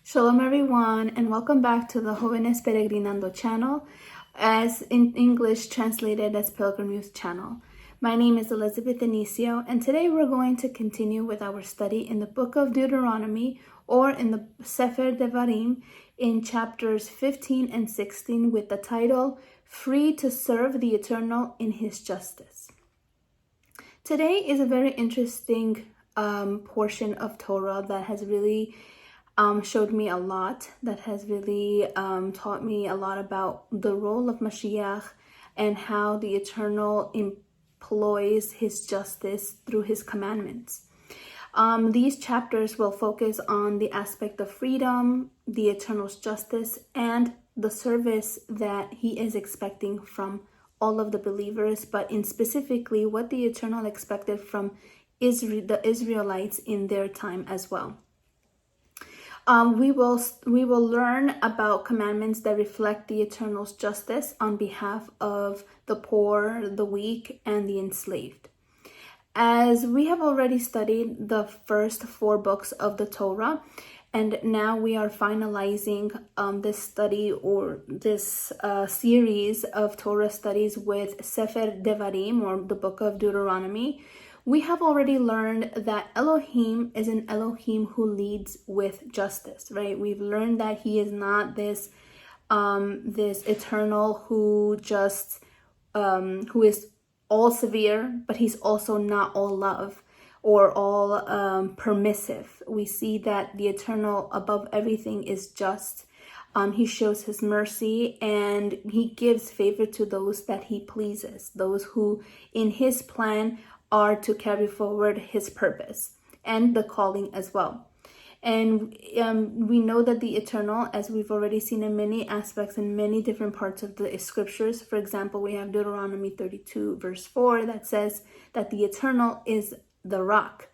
Shalom everyone, and welcome back to the Jóvenes Peregrinando channel, as in English translated as Pilgrim Youth channel. My name is Elizabeth Inicio, and today we're going to continue with our study in the book of Deuteronomy, or in the Sefer Devarim, in chapters 15 and 16 with the title, Free to Serve the Eternal in His Justice. Today is a very interesting portion of Torah that has really showed me a lot, that has really taught me a lot about the role of Mashiach and how the Eternal employs his justice through his commandments. These chapters will focus on the aspect of freedom, the Eternal's justice, and the service that he is expecting from all of the believers, but in specifically what the Eternal expected from the Israelites in their time as well. We will learn about commandments that reflect the Eternal's justice on behalf of the poor, the weak, and the enslaved. As we have already studied the first 4 books of the Torah, and now we are finalizing this study or this series of Torah studies with Sefer Devarim, or the book of Deuteronomy. We have already learned that Elohim is an Elohim who leads with justice, right? We've learned that he is not this eternal who just who is all severe, but he's also not all love or all permissive. We see that the Eternal above everything is just. He shows his mercy and he gives favor to those that he pleases, those who in his plan are to carry forward his purpose and the calling as well. And we know that the Eternal, as we've already seen in many aspects in many different parts of the scriptures, for example, we have Deuteronomy 32 verse 4 that says that the Eternal is the rock.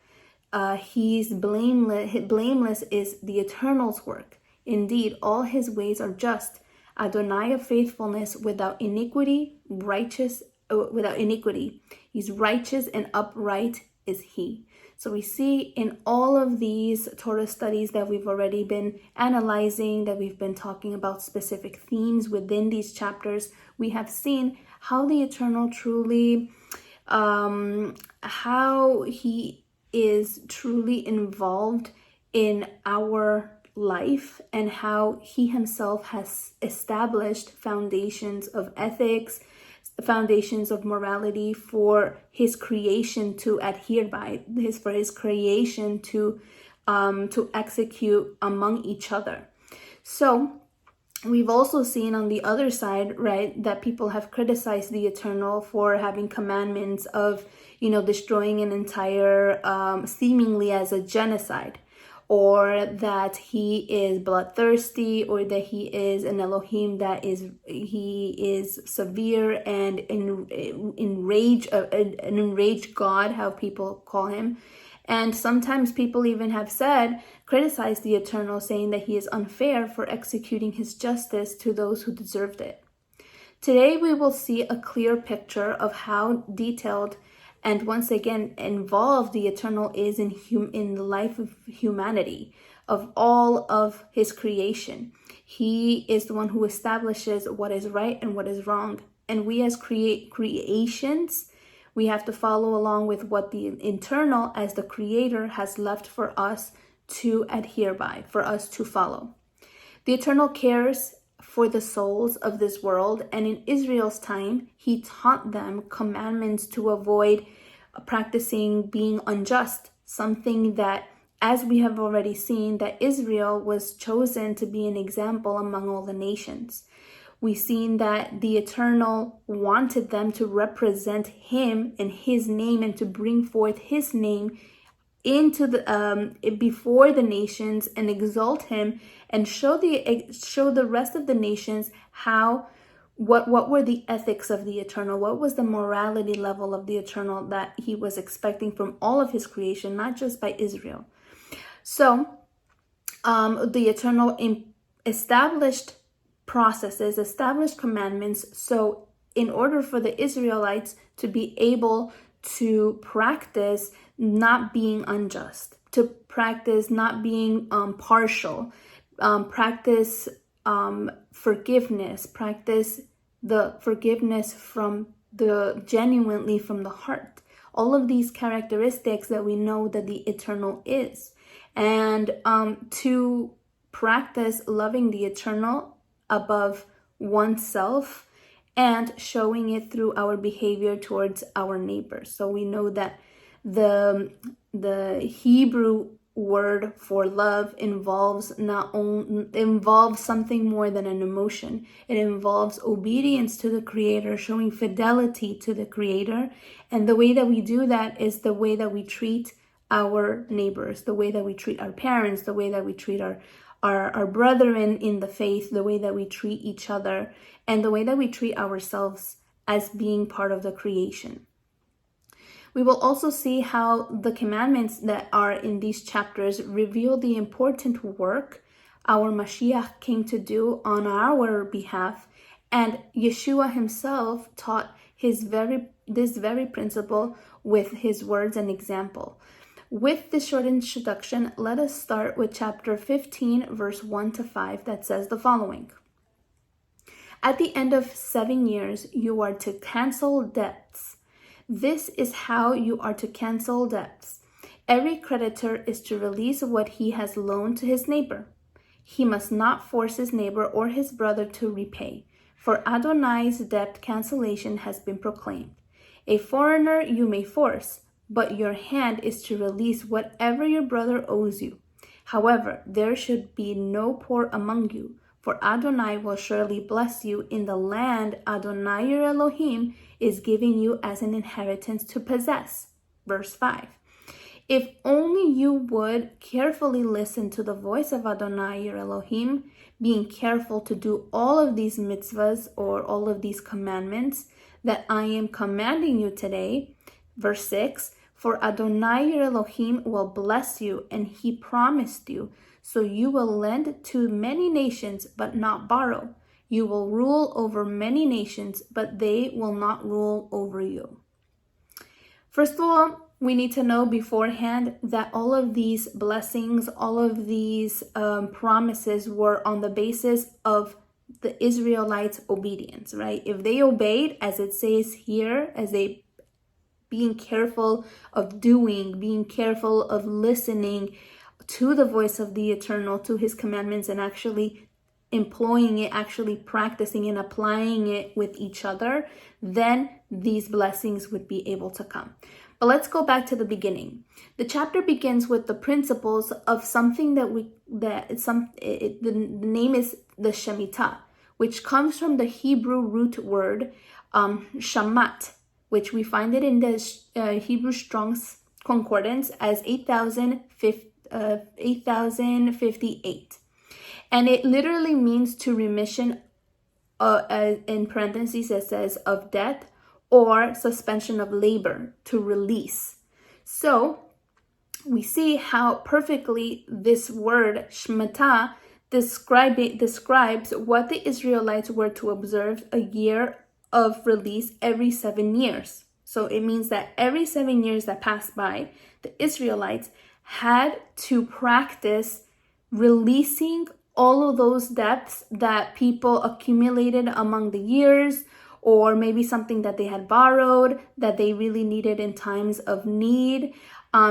He's blameless. Blameless is the Eternal's work. Indeed, all his ways are just. Adonai of faithfulness, without iniquity, without iniquity. He's righteous and upright is he. So we see in all of these Torah studies that we've already been analyzing, that we've been talking about specific themes within these chapters, we have seen how the Eternal truly, how he is truly involved in our life and how he himself has established foundations of ethics, foundations of morality for his creation to adhere by, for his creation to execute among each other. So we've also seen on the other side, right, that people have criticized the Eternal for having commandments of, destroying an entire, seemingly as a genocide, or that he is bloodthirsty, or that he is an Elohim that he is severe and an enraged God, how people call him. And sometimes people even have criticized the Eternal, saying that he is unfair for executing his justice to those who deserved it. Today we will see a clear picture of how detailed and once again involved the Eternal is in the life of humanity, of all of his creation. He is the one who establishes what is right and what is wrong. And we as creations, we have to follow along with what the Eternal as the Creator has left for us to adhere by, for us to follow. The Eternal cares for the souls of this world, and in Israel's time, he taught them commandments to avoid practicing being unjust, something that, as we have already seen, that Israel was chosen to be an example among all the nations. We've seen that the Eternal wanted them to represent him and his name and to bring forth his name into the before the nations and exalt him and show the rest of the nations what were the ethics of the Eternal, what was the morality level of the Eternal that he was expecting from all of his creation, not just by Israel. So the Eternal established processes, established commandments, so in order for the Israelites to be able to practice not being unjust, to practice not being partial, practice forgiveness, practice the forgiveness from genuinely from the heart. All of these characteristics that we know that the eternal is. And to practice loving the eternal above oneself and showing it through our behavior towards our neighbors. So we know that the Hebrew word for love involves something more than an emotion. It involves obedience to the Creator, showing fidelity to the Creator. And the way that we do that is the way that we treat our neighbors, the way that we treat our parents, the way that we treat our brethren in the faith, the way that we treat each other, and the way that we treat ourselves as being part of the creation. We will also see how the commandments that are in these chapters reveal the important work our Mashiach came to do on our behalf, and Yeshua himself taught this very principle with his words and example. With this short introduction, let us start with chapter 15, verse 1 to 5, that says the following. At the end of 7 years, you are to cancel debts. This is how you are to cancel debts. Every creditor is to release what he has loaned to his neighbor. He must not force his neighbor or his brother to repay, for Adonai's debt cancellation has been proclaimed. A foreigner you may force, but your hand is to release whatever your brother owes you. However, there should be no poor among you, for Adonai will surely bless you in the land Adonai your Elohim is giving you as an inheritance to possess. Verse 5. If only you would carefully listen to the voice of Adonai your Elohim, being careful to do all of these mitzvahs or all of these commandments that I am commanding you today. Verse 6, for Adonai your Elohim will bless you, and he promised you, so you will lend to many nations, but not borrow. You will rule over many nations, but they will not rule over you. First of all, we need to know beforehand that all of these blessings, all of these promises were on the basis of the Israelites' obedience, right? If they obeyed, as it says here, as they being careful of doing, being careful of listening to the voice of the Eternal, to his commandments, and actually employing it, actually practicing and applying it with each other, then these blessings would be able to come. But let's go back to the beginning. The chapter begins with the principles of something the name is the Shemitah, which comes from the Hebrew root word shamat, which we find it in the Hebrew Strong's Concordance as 8058. And it literally means to remission, in parentheses it says, of debt or suspension of labor, to release. So we see how perfectly this word Shemitah describes what the Israelites were to observe a year of release every 7 years. So it means that every 7 years that passed by, the Israelites had to practice releasing all of those debts that people accumulated among the years, or maybe something that they had borrowed that they really needed in times of need.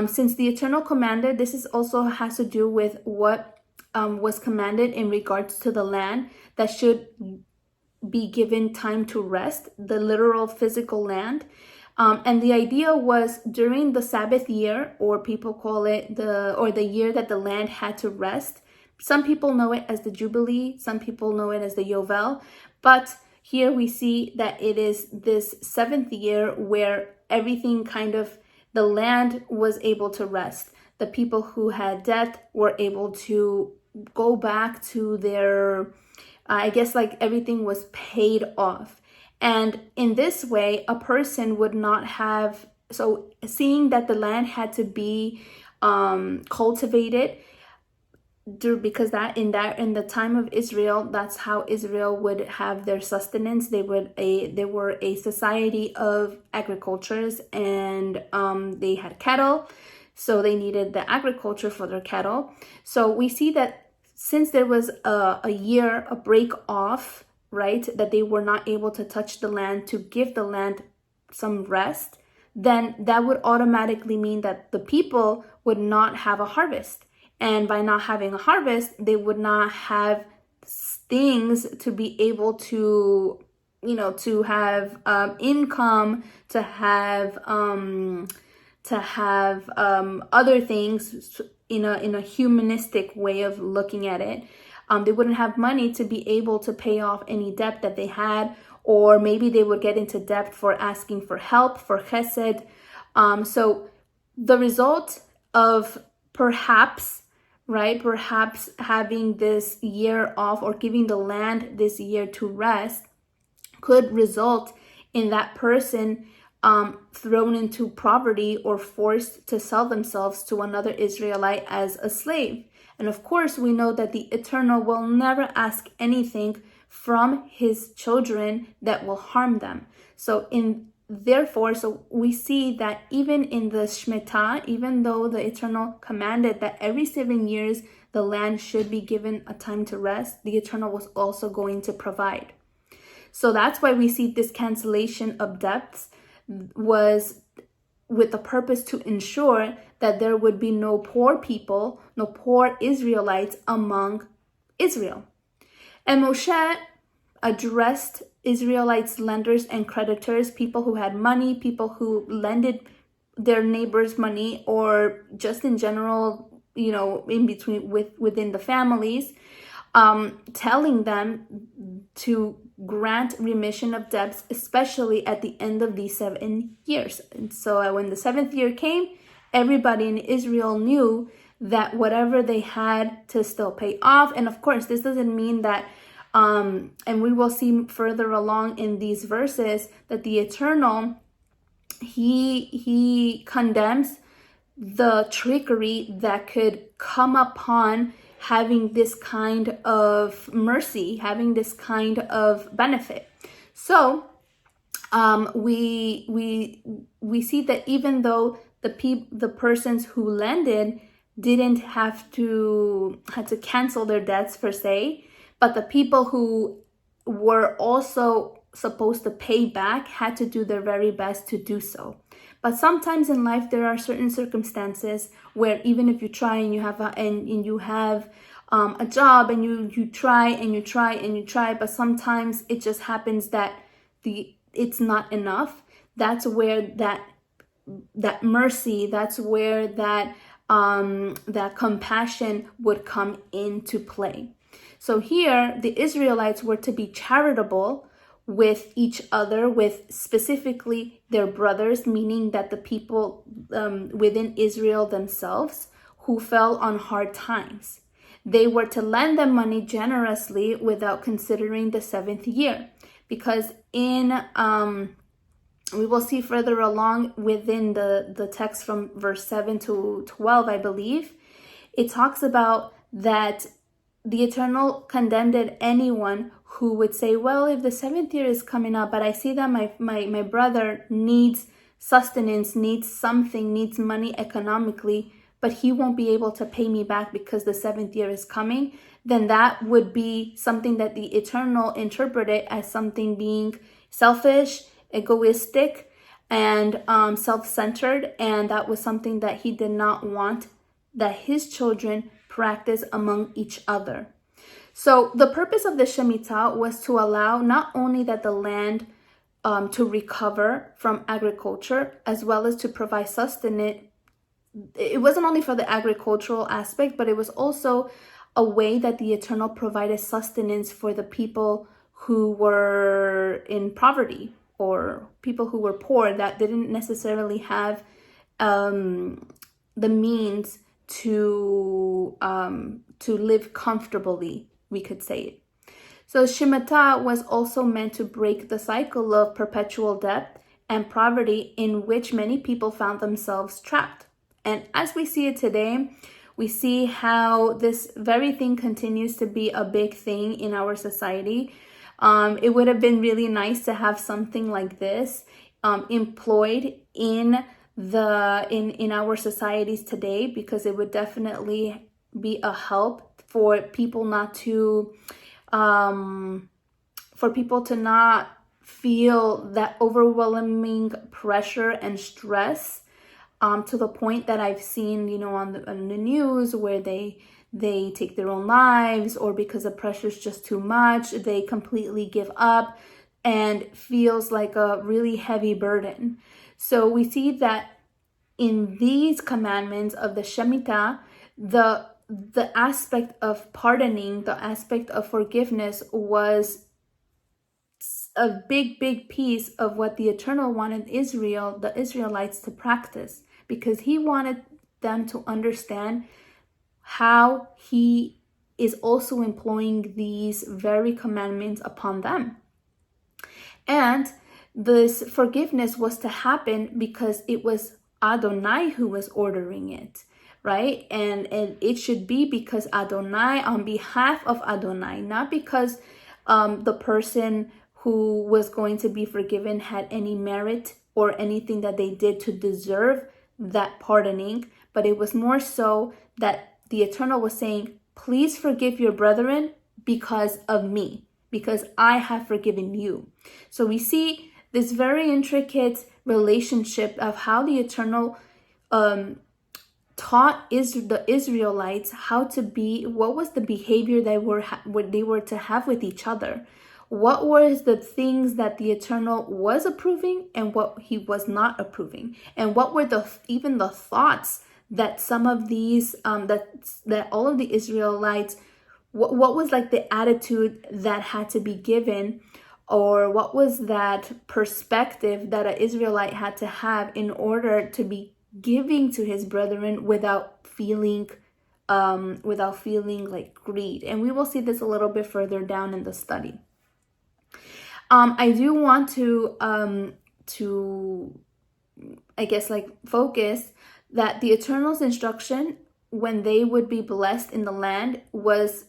Since the Eternal commanded, this is also has to do with what was commanded in regards to the land that should be given time to rest, the literal physical land. And the idea was during the Sabbath year, or people call it the year that the land had to rest. Some people know it as the Jubilee, some people know it as the Yovel, but here we see that it is this 7th year where everything the land was able to rest. The people who had debt were able to go back to their, everything was paid off. And in this way, a person would not have, so seeing that the land had to be cultivated, because in the time of Israel, that's how Israel would have their sustenance. They were a society of agricultures, and they had cattle, so they needed the agriculture for their cattle. So we see that since there was a break off, right, that they were not able to touch the land to give the land some rest, then that would automatically mean that the people would not have a harvest. And by not having a harvest, they would not have things to be able to, to have income, to have other things in a humanistic way of looking at it. They wouldn't have money to be able to pay off any debt that they had, or maybe they would get into debt for asking for help, for chesed. So the result of perhaps having this year off or giving the land this year to rest could result in that person thrown into poverty or forced to sell themselves to another Israelite as a slave. And of course, we know that the Eternal will never ask anything from his children that will harm them. So we see that even in the Shemitah, even though the Eternal commanded that every 7 years the land should be given a time to rest, the Eternal was also going to provide. So that's why we see this cancellation of debts was with the purpose to ensure that there would be no poor people, no poor Israelites among Israel. And Moshe addressed Israelites, lenders and creditors, people who had money, people who lended their neighbors money, or just in general, in between within the families, telling them to grant remission of debts, especially at the end of these 7 years. And so when the 7th year came, everybody in Israel knew that whatever they had to still pay off. And of course, this doesn't mean that, and we will see further along in these verses, that the Eternal, he condemns the trickery that could come upon having this kind of mercy, having this kind of benefit. So we see that even though the persons who lended didn't had to cancel their debts per se, but the people who were also supposed to pay back had to do their very best to do so. But sometimes in life there are certain circumstances where even if you try and you have a job and you try and you try and you try, but sometimes it just happens that it's not enough. That's where that mercy, that's where that compassion would come into play. So here the Israelites were to be charitable with each other, with specifically their brothers, meaning that the people within Israel themselves who fell on hard times. They were to lend them money generously without considering the 7th year, because we will see further along within the text from verse 7 to 12, I believe, it talks about that the Eternal condemned anyone who would say, well, if the 7th year is coming up, but I see that my brother needs sustenance, needs something, needs money economically, but he won't be able to pay me back because the 7th year is coming, then that would be something that the Eternal interpreted as something being selfish, egoistic, and self-centered, and that was something that he did not want that his children practice among each other. So the purpose of the Shemitah was to allow not only that the land to recover from agriculture, as well as to provide sustenance. It wasn't only for the agricultural aspect, but it was also a way that the Eternal provided sustenance for the people who were in poverty, or people who were poor that didn't necessarily have the means to live comfortably, we could say it. So Shemitah was also meant to break the cycle of perpetual debt and poverty in which many people found themselves trapped. And as we see it today, we see how this very thing continues to be a big thing in our society. It would have been really nice to have something like this employed in our societies today, because it would definitely be a help for people not to feel that overwhelming pressure and stress, to the point that I've seen, on the news, where they take their own lives, or because the pressure is just too much, they completely give up and feels like a really heavy burden. So we see that in these commandments of the Shemitah, the aspect of pardoning, the aspect of forgiveness was a big piece of what the Eternal wanted the Israelites to practice, because he wanted them to understand how he is also employing these very commandments upon them. And this forgiveness was to happen because it was Adonai who was ordering it, right? And it should be because Adonai, on behalf of Adonai, not because the person who was going to be forgiven had any merit or anything that they did to deserve that pardoning, but it was more so that the Eternal was saying, please forgive your brethren because of me, because I have forgiven you. So we see this very intricate relationship of how the Eternal taught the Israelites how to be, what was the behavior what they were to have with each other. What was the things that the Eternal was approving and what he was not approving? And what were even the thoughts that some of these, that all of the Israelites, what was like the attitude that had to be given, or what was that perspective that an Israelite had to have in order to be giving to his brethren without feeling like greed. And we will see this a little bit further down in the study. I do want to I guess like focus that the Eternal's instruction when they would be blessed in the land was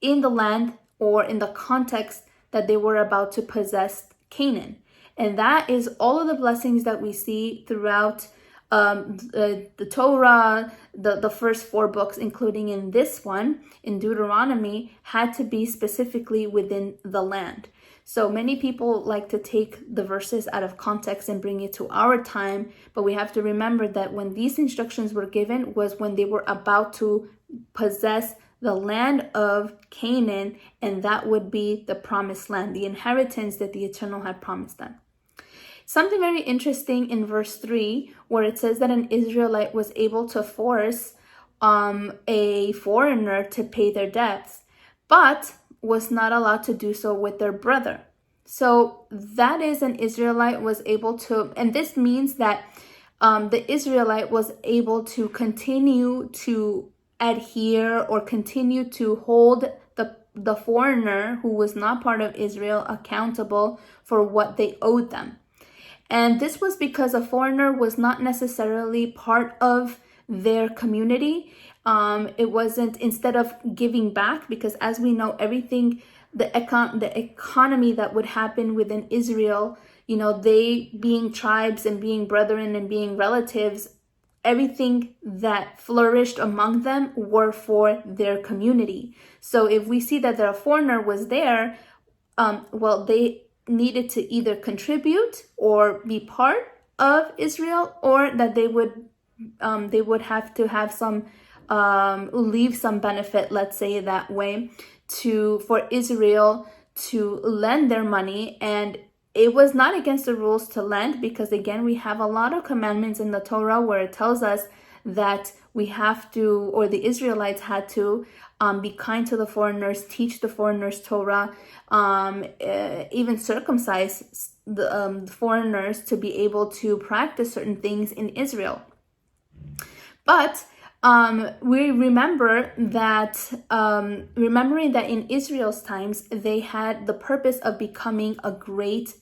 in the land, or in the context that they were about to possess Canaan. And that is all of the blessings that we see throughout the Torah, the first 4 books, including in this one, in Deuteronomy, had to be specifically within the land. So many people like to take the verses out of context and bring it to our time, but we have to remember that when these instructions were given was when they were about to possess the land of Canaan, and that would be the promised land, the inheritance that the Eternal had promised them. Something very interesting in verse 3, where it says that an Israelite was able to force a foreigner to pay their debts, but was not allowed to do so with their brother. So that is, an Israelite was able to, and this means that the Israelite was able to continue to adhere or continue to hold the foreigner who was not part of Israel accountable for what they owed them. And this was because a foreigner was not necessarily part of their community. It wasn't, instead of giving back, because as we know, everything, the economy that would happen within Israel, they being tribes and being brethren and being relatives, everything that flourished among them were for their community. So if we see that the foreigner was there, they needed to either contribute or be part of Israel, or that they would have to have some leave some benefit, let's say that way, for Israel to lend their money. And it was not against the rules to lend, because again, we have a lot of commandments in the Torah where it tells us that we have to, or the Israelites had to, be kind to the foreigners, teach the foreigners Torah, even circumcise the foreigners to be able to practice certain things in Israel. But we remember that, remembering that in Israel's times, they had the purpose of becoming a great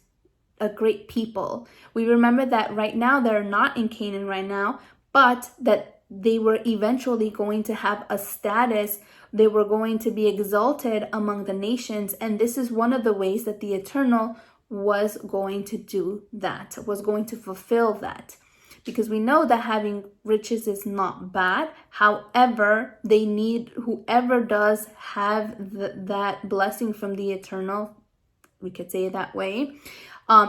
people. We remember that right now they're not in Canaan right now, but that they were eventually going to have a status. They were going to be exalted among the nations. And this is one of the ways that the Eternal was going to do that, was going to fulfill that. because we know that having riches is not bad. However, they need, whoever does have that blessing from the eternal, we could say it that way,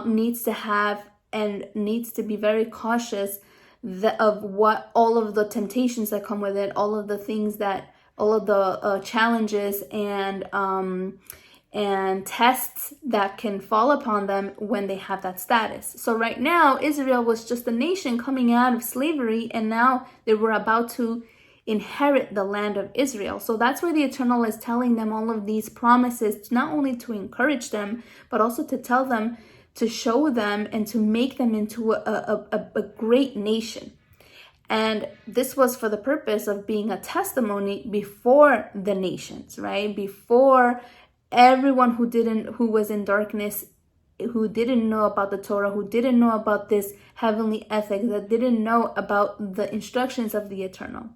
needs to have and needs to be very cautious of what all of the temptations that come with it, all of the things that, all of the challenges and tests that can fall upon them when they have that status. So right now, Israel was just a nation coming out of slavery, and now they were about to inherit the land of Israel. So that's why the Eternal is telling them all of these promises, not only to encourage them, but also to tell them, to show them, and to make them into a great nation. And this was for the purpose of being a testimony before the nations, right? Before everyone who was in darkness, who didn't know about the Torah, who didn't know about this heavenly ethic, that didn't know about the instructions of the Eternal.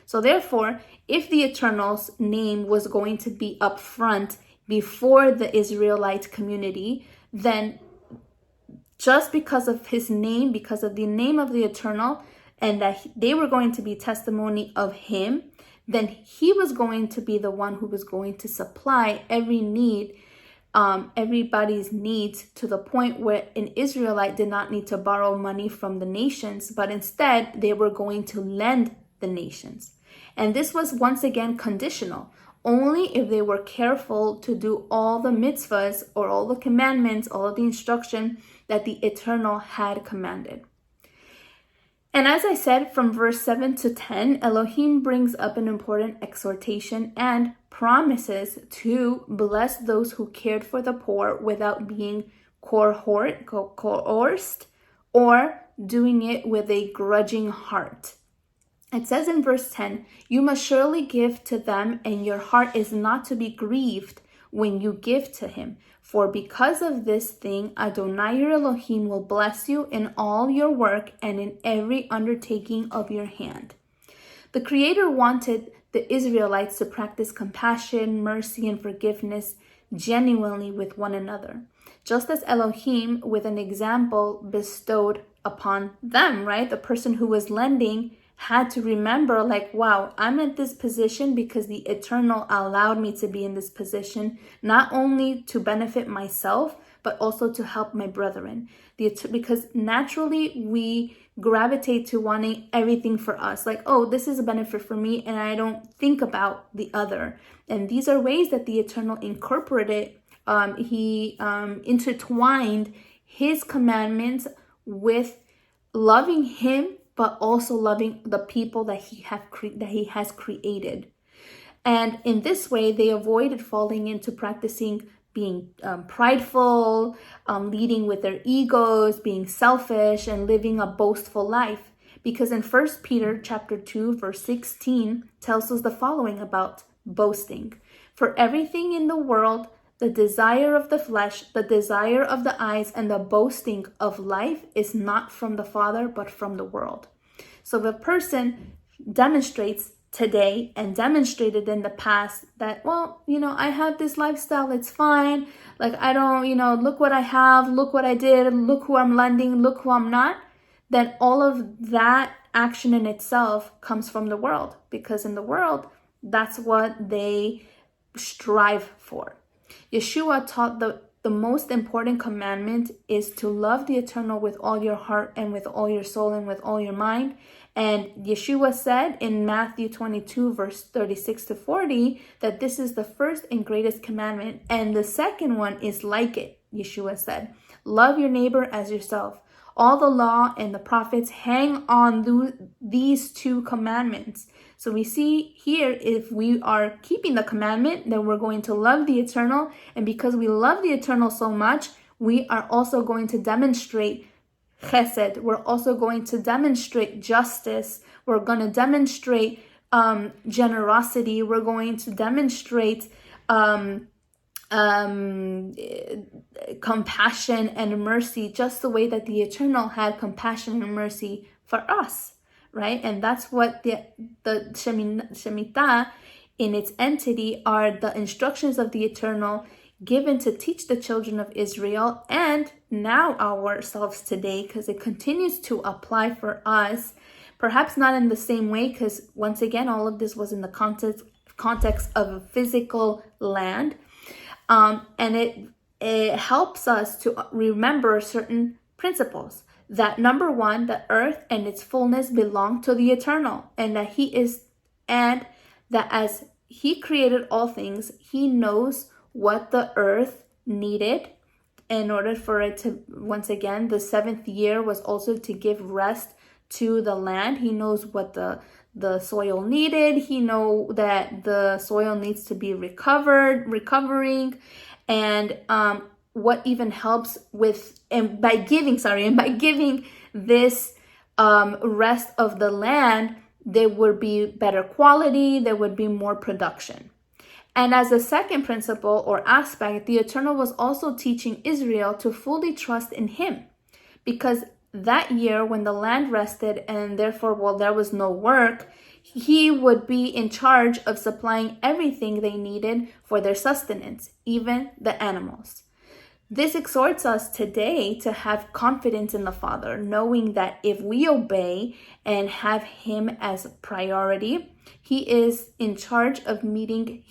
So therefore, if the Eternal's name was going to be up front before the Israelite community, then just because of his name, because of the name of the Eternal, and that they were going to be testimony of him, then he was going to be the one who was going to supply every need, everybody's needs, to the point where an Israelite did not need to borrow money from the nations, but instead they were going to lend the nations. And this was once again conditional. Only if they were careful to do all the mitzvahs or all the commandments, all of the instruction that the Eternal had commanded. And as I said, from verse 7 to 10, Elohim brings up an important exhortation and promises to bless those who cared for the poor without being coerced or doing it with a grudging heart. It says in verse 10, "You must surely give to them, and your heart is not to be grieved when you give to him. For because of this thing, Adonai your Elohim will bless you in all your work and in every undertaking of your hand." The Creator wanted the Israelites to practice compassion, mercy, and forgiveness genuinely with one another, just as Elohim, with an example, bestowed upon them, right? The person who was lending had to remember, like, wow, I'm at this position because the Eternal allowed me to be in this position, not only to benefit myself, but also to help my brethren. Because naturally we gravitate to wanting everything for us. Like, oh, this is a benefit for me, and I don't think about the other. And these are ways that the Eternal incorporated. He intertwined his commandments with loving him, but also loving the people that he has created. And in this way, they avoided falling into practicing being prideful, leading with their egos, being selfish, and living a boastful life. Because in 1 Peter chapter 2, verse 16 tells us the following about boasting. "For everything in the world, the desire of the flesh, the desire of the eyes, and the boasting of life is not from the Father, but from the world." So the person demonstrates today and demonstrated in the past that, well, I have this lifestyle, it's fine. Like, I don't, look what I have, look what I did, look who I'm lending, look who I'm not. Then all of that action in itself comes from the world, because in the world, that's what they strive for. Yeshua taught the most important commandment is to love the Eternal with all your heart and with all your soul and with all your mind. And Yeshua said in Matthew 22, verse 36 to 40, that this is the first and greatest commandment. And the second one is like it. Yeshua said, "Love your neighbor as yourself." All the law and the prophets hang on these two commandments. So we see here, if we are keeping the commandment, then we're going to love the Eternal. And because we love the Eternal so much, we are also going to demonstrate chesed. We're also going to demonstrate justice. We're going to demonstrate generosity. We're going to demonstrate compassion and mercy, just the way that the Eternal had compassion and mercy for us, right? And that's what the Shemitah in its entity are the instructions of the Eternal given to teach the children of Israel and now ourselves today, because it continues to apply for us, perhaps not in the same way, because once again, all of this was in the context of a physical land. And it helps us to remember certain principles. That number one, the earth and its fullness belong to the Eternal, and that as He created all things, He knows what the earth needed in order for it to, once again, the seventh year was also to give rest to the land. He knows what the soil needed. He knows that the soil needs to be recovering, and what even helps with, and by giving this rest of the land, there would be better quality, there would be more production. And as a second principle or aspect, the Eternal was also teaching Israel to fully trust in Him, because that year when the land rested and therefore, there was no work, He would be in charge of supplying everything they needed for their sustenance, even the animals. This exhorts us today to have confidence in the Father, knowing that if we obey and have Him as a priority, He is in charge of meeting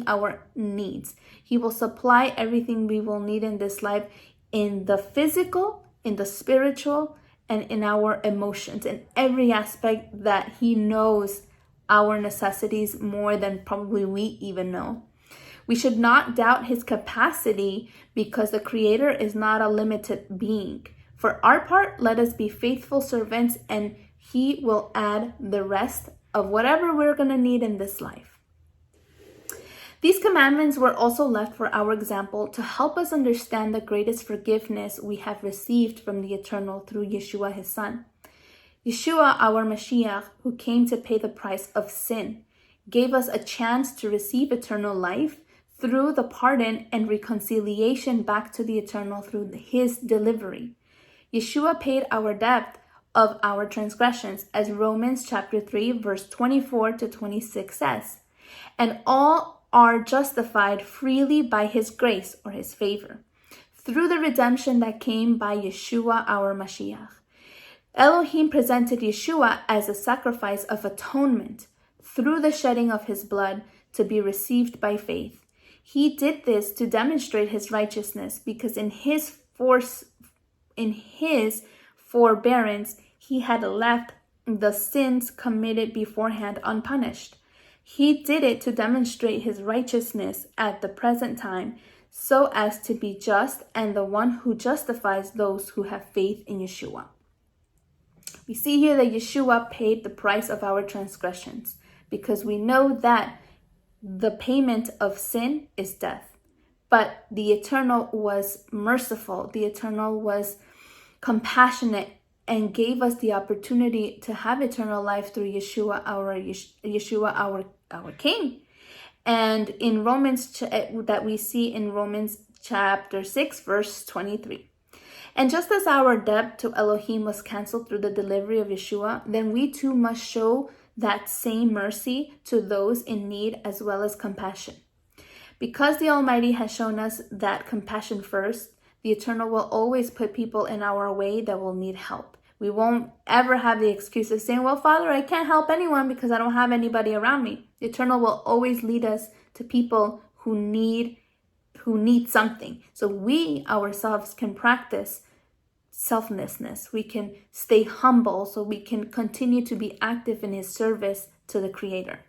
our needs. He will supply everything we will need in this life, in the physical, in the spiritual, and in our emotions, in every aspect that He knows our necessities more than probably we even know. We should not doubt His capacity, because the Creator is not a limited being. For our part, let us be faithful servants, and He will add the rest of whatever we're going to need in this life. These commandments were also left for our example to help us understand the greatest forgiveness we have received from the Eternal through Yeshua, His Son. Yeshua, our Mashiach, who came to pay the price of sin, gave us a chance to receive eternal life through the pardon and reconciliation back to the Eternal through His delivery. Yeshua paid our debt of our transgressions, as Romans chapter 3, verse 24 to 26 says, and all are justified freely by His grace or His favor, through the redemption that came by Yeshua, our Mashiach. Elohim presented Yeshua as a sacrifice of atonement through the shedding of His blood to be received by faith. He did this to demonstrate His righteousness, because in His forbearance, He had left the sins committed beforehand unpunished. He did it to demonstrate His righteousness at the present time, so as to be just and the one who justifies those who have faith in Yeshua. We see here that Yeshua paid the price of our transgressions, because we know that the payment of sin is death. But the Eternal was merciful. The Eternal was compassionate and gave us the opportunity to have eternal life through Yeshua, our King. And in Romans, that we see in Romans chapter 6, verse 23. And just as our debt to Elohim was canceled through the delivery of Yeshua, then we too must show that same mercy to those in need, as well as compassion. Because the Almighty has shown us that compassion first, the Eternal will always put people in our way that will need help. We won't ever have the excuse of saying, well, Father, I can't help anyone because I don't have anybody around me. The Eternal will always lead us to people who need something. So we ourselves can practice selflessness. We can stay humble, so we can continue to be active in His service to the Creator.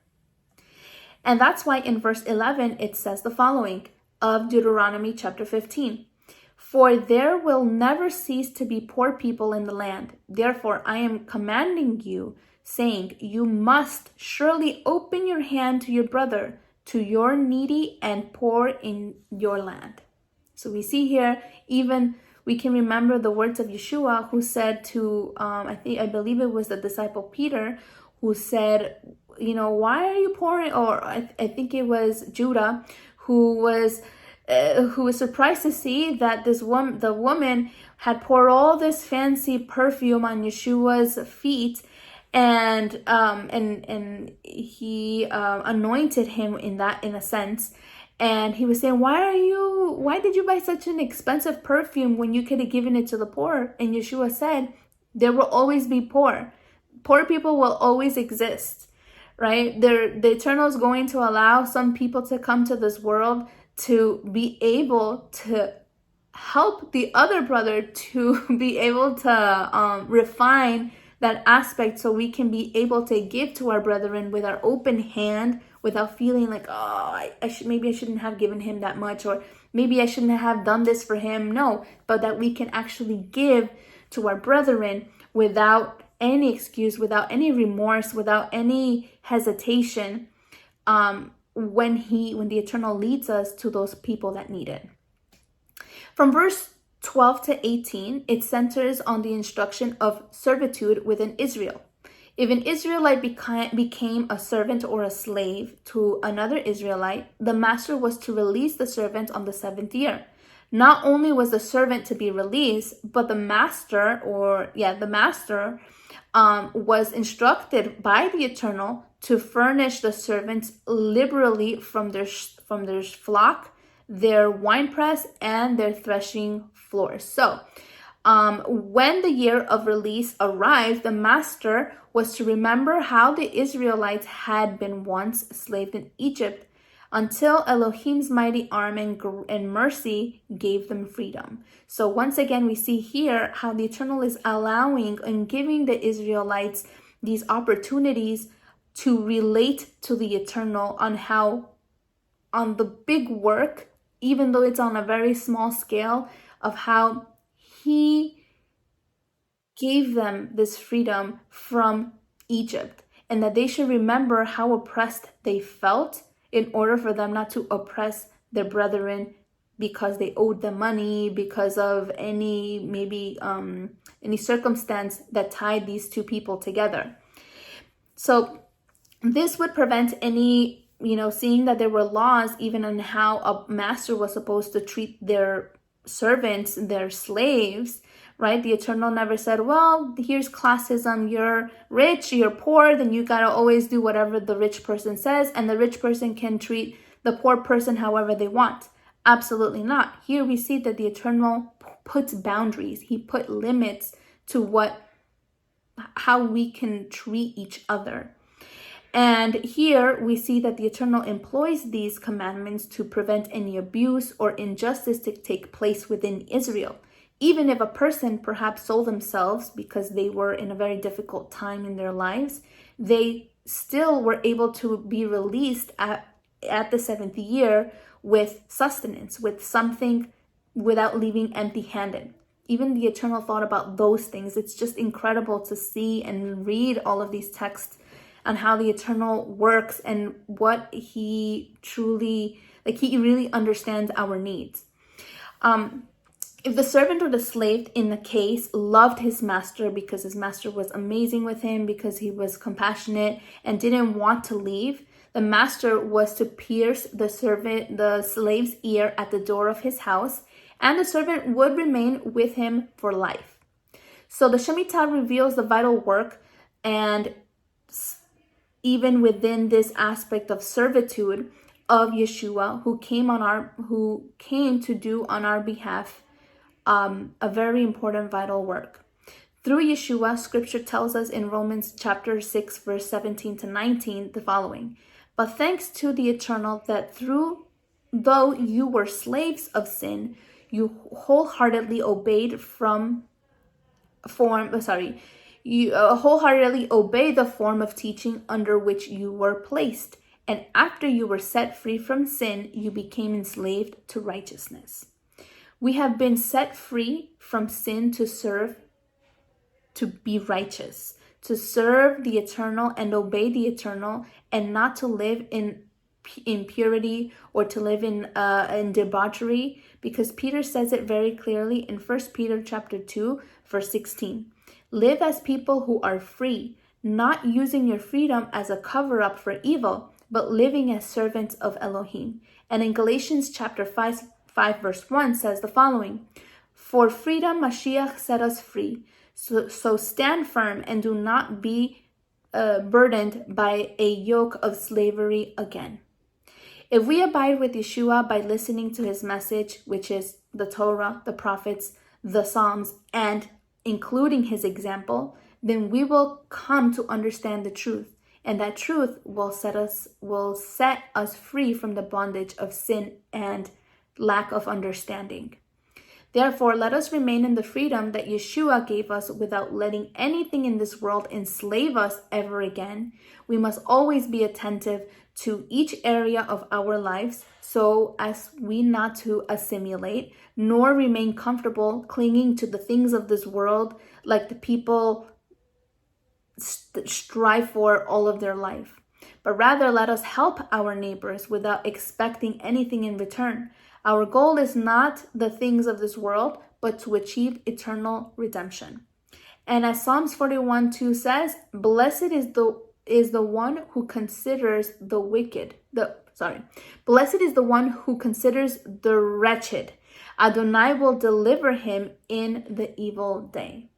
And that's why in verse 11 it says the following of Deuteronomy chapter 15. For there will never cease to be poor people in the land. Therefore I am commanding you, saying, you must surely open your hand to your brother, to your needy and poor in your land. So we see here, even we can remember the words of Yeshua, who said to, I believe it was the disciple Peter, who said, why are you pouring? Or I think it was Judah, who was surprised to see that the woman had poured all this fancy perfume on Yeshua's feet, and he anointed him in a sense. And he was saying, why did you buy such an expensive perfume when you could have given it to the poor? And Yeshua said, there will always be poor. Poor people will always exist, right? The Eternal is going to allow some people to come to this world to be able to help the other brother to be able to refine that aspect, so we can be able to give to our brethren with our open hand, without feeling like, oh, maybe I shouldn't have given him that much, or maybe I shouldn't have done this for him. No, but that we can actually give to our brethren without any excuse, without any remorse, without any hesitation, when the Eternal leads us to those people that need it. From verse 12 to 18, it centers on the instruction of servitude within Israel. If an Israelite became a servant or a slave to another Israelite, the master was to release the servant on the 7th year. Not only was the servant to be released, but the master was instructed by the Eternal to furnish the servants liberally from their flock, their winepress, and their threshing floors. So, when the year of release arrived, the master was to remember how the Israelites had been once enslaved in Egypt, until Elohim's mighty arm and mercy gave them freedom. So once again, we see here how the Eternal is allowing and giving the Israelites these opportunities to relate to the Eternal on the big work, even though it's on a very small scale, of how he gave them this freedom from Egypt, and that they should remember how oppressed they felt, in order for them not to oppress their brethren because they owed them money, because of any circumstance that tied these two people together. So this would prevent any, seeing that there were laws even on how a master was supposed to treat their servants, their slaves, right? The Eternal never said, well, here's classism. You're rich, you're poor, then you gotta always do whatever the rich person says, and the rich person can treat the poor person however they want. Absolutely not. Here we see that the Eternal puts boundaries. He put limits to how we can treat each other. And here we see that the Eternal employs these commandments to prevent any abuse or injustice to take place within Israel. Even if a person perhaps sold themselves because they were in a very difficult time in their lives, they still were able to be released at the 7th year with sustenance, with something, without leaving empty-handed. Even the Eternal thought about those things. It's just incredible to see and read all of these texts on how the Eternal works and what he really understands our needs. If the servant or the slave in the case loved his master because his master was amazing with him, because he was compassionate and didn't want to leave, the master was to pierce the slave's ear at the door of his house, and the servant would remain with him for life. So the Shemitah reveals the vital work, and even within this aspect of servitude of Yeshua, who came to do on our behalf a very important vital work. Through Yeshua, scripture tells us in Romans chapter 6, verse 17 to 19, the following: but thanks to the Eternal that though you were slaves of sin, you wholeheartedly obeyed the form of teaching under which you were placed. And after you were set free from sin, you became enslaved to righteousness. We have been set free from sin to be righteous, to serve the Eternal and obey the Eternal, and not to live in impurity or to live in debauchery, because Peter says it very clearly in 1 Peter chapter 2, verse 16. Live as people who are free, not using your freedom as a cover-up for evil, but living as servants of Elohim. And in Galatians chapter 5 verse 1 says the following: for freedom Mashiach set us free, so stand firm and do not be burdened by a yoke of slavery again. If we abide with Yeshua by listening to his message, which is the Torah, the prophets, the Psalms, and including his example, then we will come to understand the truth. And that truth will set us free from the bondage of sin and lack of understanding. Therefore, let us remain in the freedom that Yeshua gave us without letting anything in this world enslave us ever again. We must always be attentive to each area of our lives so as we not to assimilate, nor remain comfortable clinging to the things of this world like the people strive for all of their life. But rather, let us help our neighbors without expecting anything in return. Our goal is not the things of this world, but to achieve eternal redemption. And as Psalms 41:2 says, blessed is the one who considers the blessed is the one who considers the wretched. Adonai will deliver him in the evil day.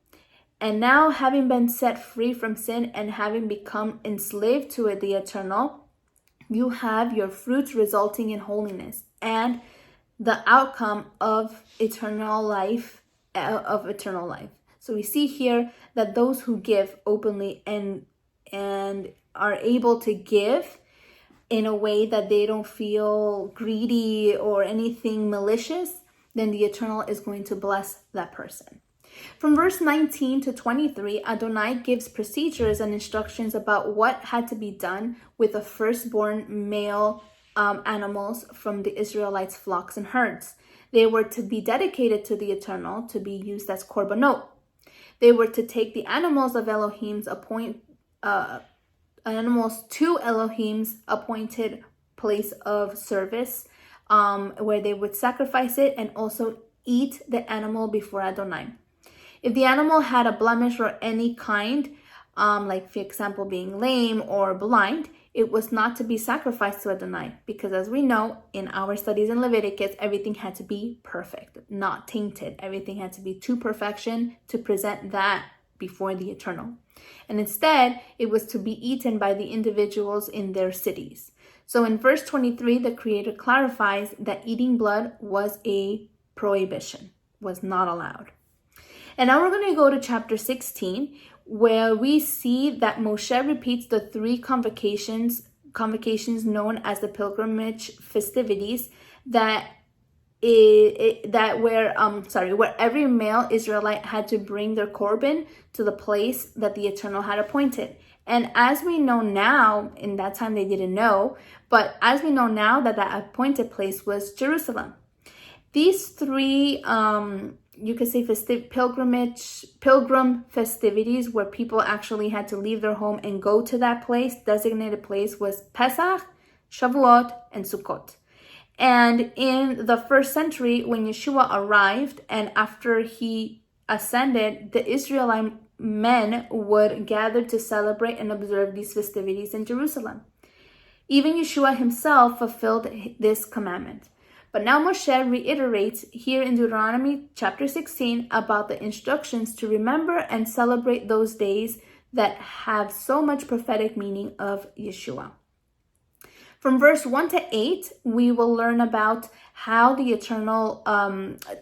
And now, having been set free from sin and having become enslaved to the eternal, you have your fruits resulting in holiness and the outcome of eternal life. So we see here that those who give openly and are able to give in a way that they don't feel greedy or anything malicious, then the eternal is going to bless that person. From verse 19 to 23, Adonai gives procedures and instructions about what had to be done with the firstborn male animals from the Israelites' flocks and herds. They were to be dedicated to the eternal, to be used as korbanot. They were to take the animals of animals to Elohim's appointed place of service, where they would sacrifice it and also eat the animal before Adonai. If the animal had a blemish or any kind, like for example being lame or blind, it was not to be sacrificed to Adonai, because as we know in our studies in Leviticus, everything had to be perfect, not tainted. Everything had to be to perfection to present that before the eternal. And instead, it was to be eaten by the individuals in their cities. So in verse 23, the Creator clarifies that eating blood was a prohibition, was not allowed. And now we're going to go to chapter 16, where we see that Moshe repeats the three convocations known as the pilgrimage festivities where every male Israelite had to bring their korban to the place that the Eternal had appointed. And as we know now, in that time they didn't know, but as we know now that appointed place was Jerusalem. These three you could say pilgrim festivities where people actually had to leave their home and go to that place, designated place, was Pesach, Shavuot, and Sukkot. And in the first century, when Yeshua arrived and after he ascended, the Israelite men would gather to celebrate and observe these festivities in Jerusalem. Even Yeshua himself fulfilled this commandment. But now Moshe reiterates here in Deuteronomy chapter 16 about the instructions to remember and celebrate those days that have so much prophetic meaning of Yeshua. From verse 1 to 8, we will learn about how the Eternal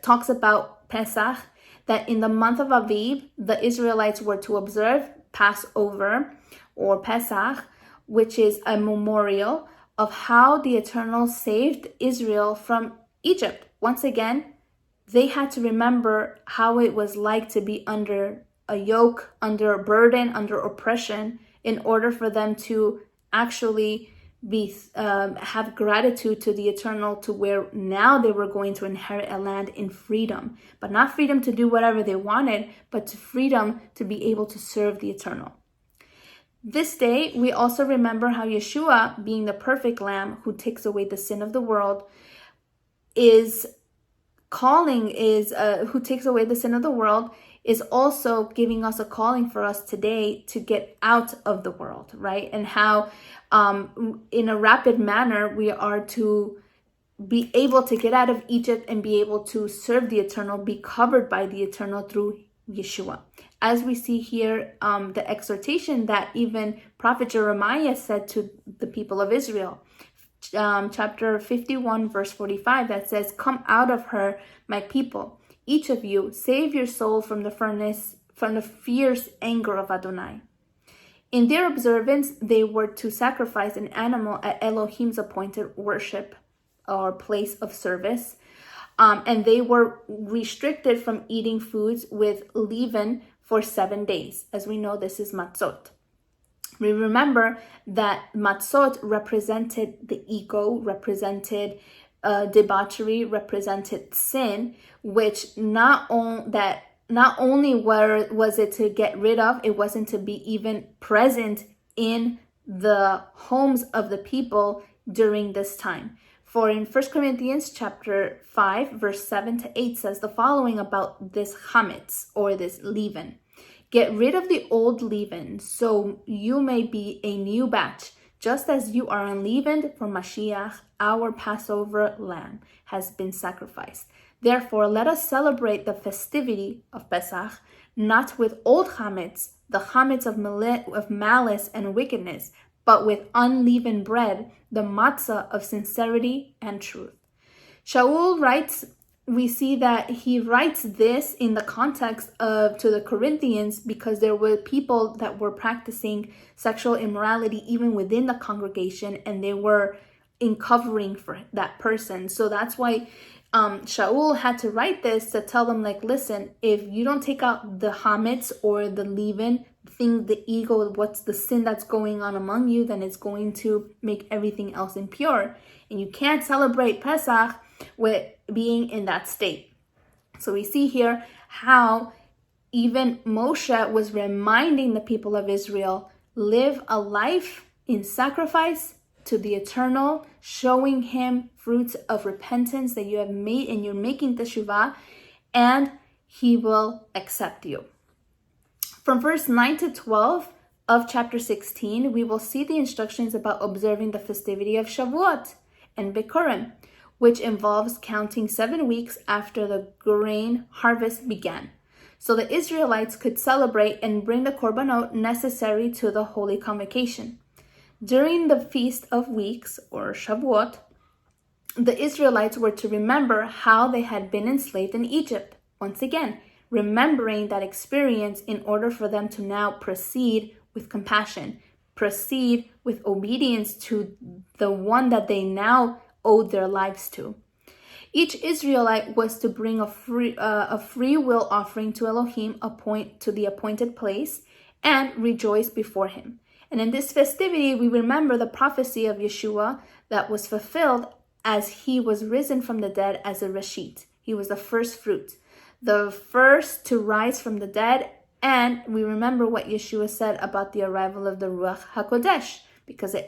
talks about Pesach, that in the month of Aviv, the Israelites were to observe Passover or Pesach, which is a memorial of how the Eternal saved Israel from Egypt. Once again, they had to remember how it was like to be under a yoke, under a burden, under oppression, in order for them to actually have gratitude to the Eternal, to where now they were going to inherit a land in freedom. But not freedom to do whatever they wanted, but to freedom to be able to serve the Eternal. This day, we also remember how Yeshua, being the perfect Lamb who takes away the sin of the world, is also giving us a calling for us today to get out of the world, right? And how in a rapid manner, we are to be able to get out of Egypt and be able to serve the Eternal, be covered by the Eternal through Yeshua. As we see here, the exhortation that even Prophet Jeremiah said to the people of Israel. chapter 51, verse 45, that says, "Come out of her, my people, each of you, save your soul from the fierce anger of Adonai." In their observance, they were to sacrifice an animal at Elohim's appointed worship or place of service. And they were restricted from eating foods with leaven for 7 days. As we know, this is matzot. We remember that matzot represented the ego, represented debauchery, represented sin, which not only was it to get rid of, it wasn't to be even present in the homes of the people during this time. For in 1 Corinthians chapter 5, verse 7 to 8 says the following about this chametz, or this leaven. "Get rid of the old leaven, so you may be a new batch, just as you are unleavened, for Mashiach, our Passover lamb, has been sacrificed. Therefore, let us celebrate the festivity of Pesach, not with old chametz, the chametz of malice and wickedness, but with unleavened bread, the matzah of sincerity and truth." Shaul writes, we see that he writes this in the context of to the Corinthians because there were people that were practicing sexual immorality even within the congregation, and they were in covering for that person. So that's why Shaul had to write this to tell them, like, listen, if you don't take out the chametz or the leaven, the ego, what's the sin that's going on among you, then it's going to make everything else impure. And you can't celebrate Pesach with being in that state. So we see here how even Moshe was reminding the people of Israel, live a life in sacrifice to the eternal, showing him fruits of repentance that you have made, and you're making teshuvah, and he will accept you. From verse 9 to 12 of chapter 16, we will see the instructions about observing the festivity of Shavuot and Bikurim, which involves counting 7 weeks after the grain harvest began, so the Israelites could celebrate and bring the korbanot necessary to the holy convocation. During the Feast of Weeks, or Shavuot, the Israelites were to remember how they had been enslaved in Egypt. Once again, remembering that experience in order for them to now proceed with compassion, proceed with obedience to the one that they now owed their lives to. Each Israelite was to bring a free will offering to Elohim, to the appointed place, and rejoice before him. And in this festivity, we remember the prophecy of Yeshua that was fulfilled as he was risen from the dead as a Reshit. He was the first fruit, the first to rise from the dead. And we remember what Yeshua said about the arrival of the Ruach HaKodesh, because it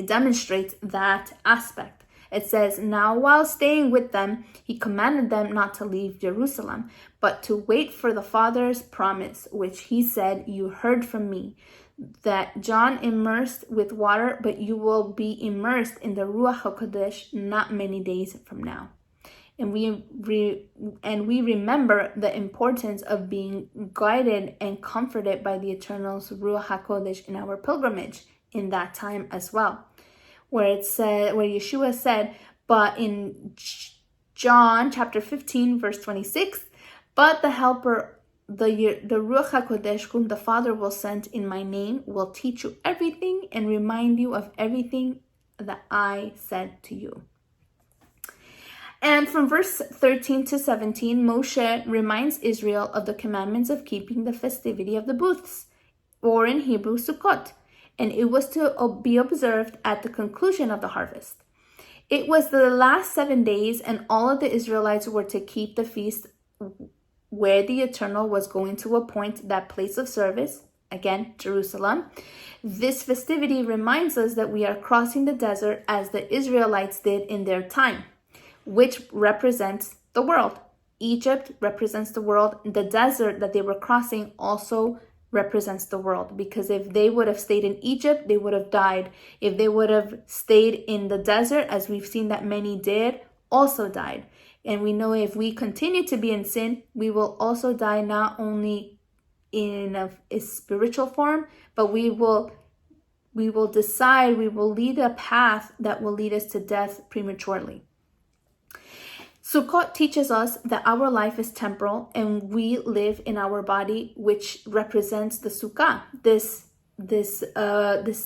demonstrates that aspect. It says, "Now while staying with them, he commanded them not to leave Jerusalem, but to wait for the Father's promise, which he said, 'You heard from me, that John immersed with water, but you will be immersed in the Ruach HaKodesh not many days from now.'" And we remember the importance of being guided and comforted by the Eternal's Ruach HaKodesh in our pilgrimage in that time as well. Where Yeshua said, but in John chapter 15, verse 26, "But the Helper, the Ruach HaKodesh, whom the Father will send in my name, will teach you everything and remind you of everything that I said to you." And from verse 13 to 17, Moshe reminds Israel of the commandments of keeping the festivity of the booths, or in Hebrew, Sukkot, and it was to be observed at the conclusion of the harvest. It was the last 7 days, and all of the Israelites were to keep the feast where the Eternal was going to appoint that place of service, again, Jerusalem. This festivity reminds us that we are crossing the desert as the Israelites did in their time, which represents the world. Egypt represents the world. The desert that they were crossing also represents the world, because if they would have stayed in Egypt, they would have died. If they would have stayed in the desert, as we've seen that many did, also died. And we know if we continue to be in sin, we will also die, not only in a spiritual form, but we will We will decide, we will lead a path that will lead us to death prematurely. Sukkot teaches us that our life is temporal and we live in our body, which represents the sukkah, this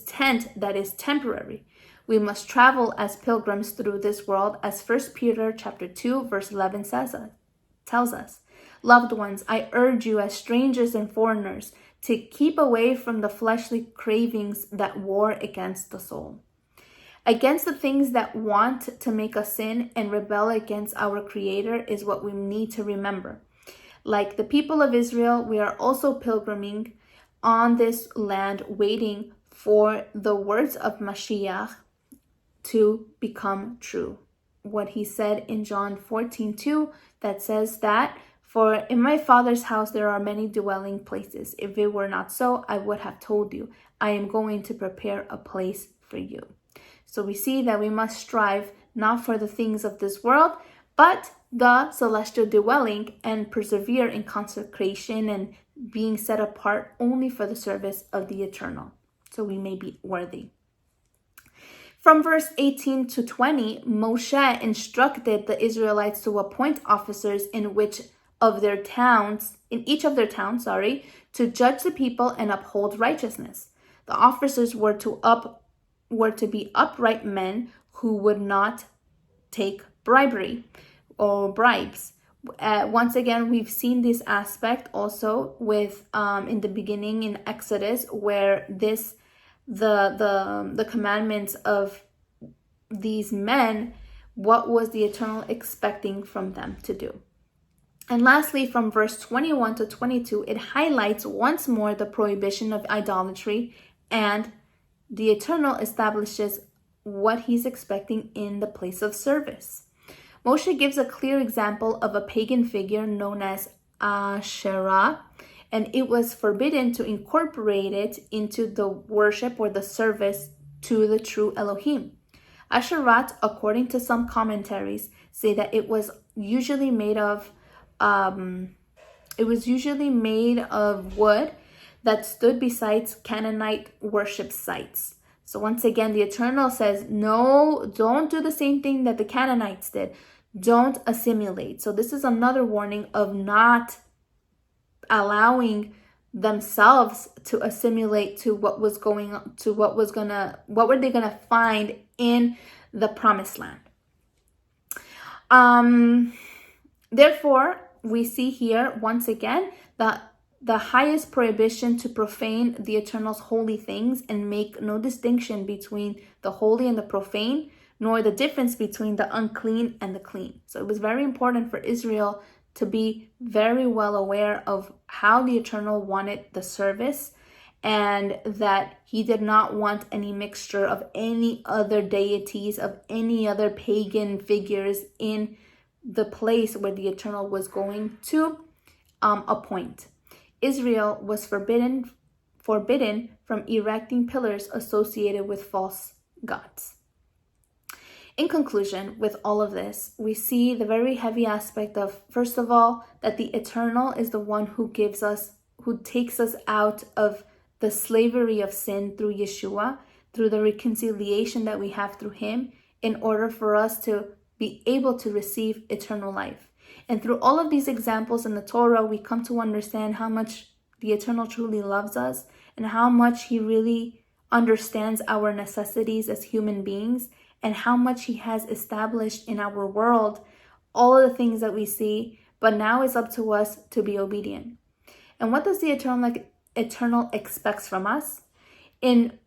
tent that is temporary. We must travel as pilgrims through this world, as 1 Peter chapter 2, verse 11 tells us. Loved ones, I urge you as strangers and foreigners to keep away from the fleshly cravings that war against the soul. Against the things that want to make us sin and rebel against our Creator is what we need to remember. Like the people of Israel, we are also pilgriming on this land, waiting for the words of Mashiach to become true. What he said in John 14:2, that says that, for in my Father's house there are many dwelling places. If it were not so, I would have told you, I am going to prepare a place for you. So we see that we must strive not for the things of this world, but the celestial dwelling, and persevere in consecration and being set apart only for the service of the eternal, so we may be worthy. From verse 18 to 20, Moshe instructed the Israelites to appoint officers in each of their towns, to judge the people and uphold righteousness. The officers were to be upright men who would not take bribery or bribes. Once again, we've seen this aspect also with in the beginning in Exodus, where the commandments of these men, what was the Eternal expecting from them to do. And lastly, from verse 21 to 22, it highlights once more the prohibition of idolatry, and the Eternal establishes what he's expecting in the place of service. Moshe gives a clear example of a pagan figure known as Asherah, and it was forbidden to incorporate it into the worship or the service to the true Elohim. Asherah, according to some commentaries, say that it was usually made of wood that stood beside Canaanite worship sites. So once again, the Eternal says, no, don't do the same thing that the Canaanites did. Don't assimilate. So this is another warning of not allowing themselves to assimilate to what was going on, to what were they gonna find in the promised land. Therefore, we see here once again that the highest prohibition to profane the Eternal's holy things and make no distinction between the holy and the profane, nor the difference between the unclean and the clean. So it was very important for Israel to be very well aware of how the Eternal wanted the service, and that he did not want any mixture of any other deities, of any other pagan figures in the place where the Eternal was going to appoint. Israel was forbidden from erecting pillars associated with false gods. In conclusion, with all of this, we see the very heavy aspect of, first of all, that the Eternal is the one who takes us out of the slavery of sin through Yeshua, through the reconciliation that we have through him, in order for us to be able to receive eternal life. And through all of these examples in the Torah, we come to understand how much the Eternal truly loves us and how much he really understands our necessities as human beings, and how much he has established in our world all of the things that we see, but now it's up to us to be obedient. And what does the Eternal expects from us? In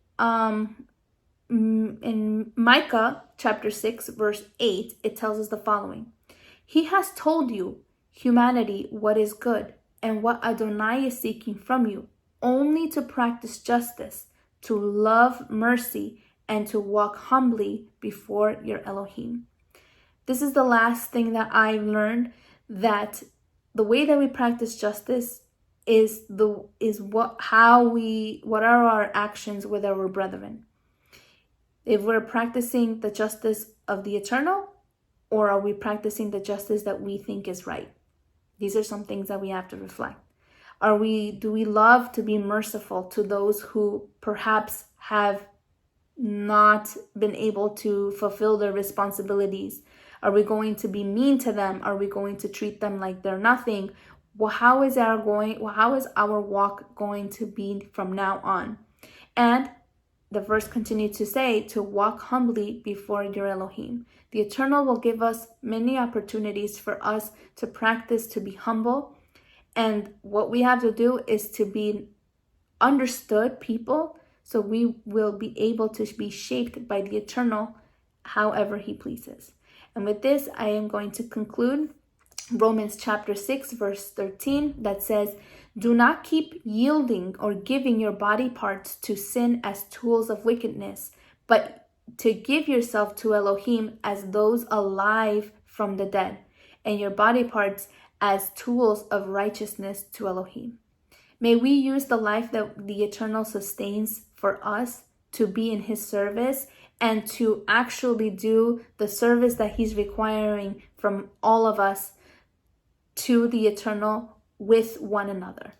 Micah chapter 6, verse 8, it tells us the following. He has told you, humanity, what is good, and what Adonai is seeking from you, only to practice justice, to love mercy, and to walk humbly before your Elohim. This is the last thing that I learned, that the way that we practice justice is what are our actions with our brethren. If we're practicing the justice of the Eternal, or are we practicing the justice that we think is right? These are some things that we have to reflect. Do we love to be merciful to those who perhaps have not been able to fulfill their responsibilities? Are we going to be mean to them? Are we going to treat them like they're nothing? Well, how is our walk going to be from now on? And the verse continued to say to walk humbly before your Elohim. The Eternal will give us many opportunities for us to practice to be humble. And what we have to do is to be understood people, so we will be able to be shaped by the Eternal however He pleases. And with this, I am going to conclude Romans chapter 6, verse 13, that says, do not keep yielding or giving your body parts to sin as tools of wickedness, but to give yourself to Elohim as those alive from the dead, and your body parts as tools of righteousness to Elohim. May we use the life that the Eternal sustains for us to be in His service and to actually do the service that He's requiring from all of us to the Eternal with one another.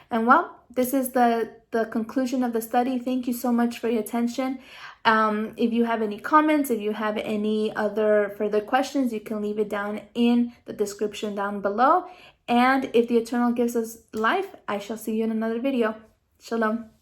And well, this is the conclusion of the study. Thank you so much for your attention. If you have any comments, if you have any other further questions, you can leave it down in the description down below. And if the Eternal gives us life, I shall see you in another video. Shalom.